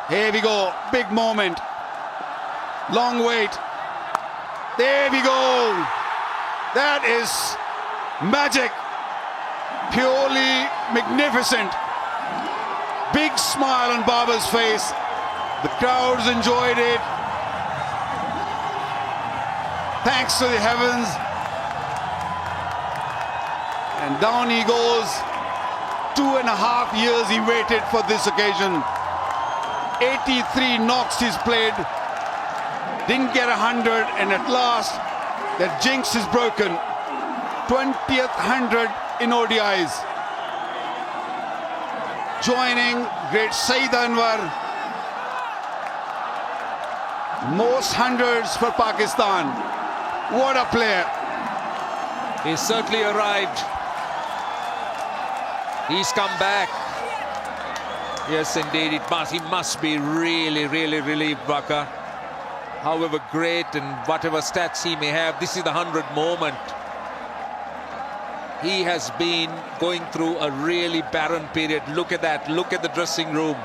Here we go, big moment. Long wait. There we go. That is magic. Purely magnificent. Big smile on Babar's face. The crowds enjoyed it. Thanks to the heavens. And down he goes. 2.5 years he waited for this occasion. 83 knocks he's played. Didn't get 100, and at last that jinx is broken. 20th 100 in ODIs. Joining great Saeed Anwar. Most hundreds for Pakistan. What a player. He's certainly arrived. He's come back. Yes, indeed, he must be really, really relieved, Bakar. However great and whatever stats he may have, this is the 100 moment. He has been going through a really barren period. Look at that. Look at the dressing room.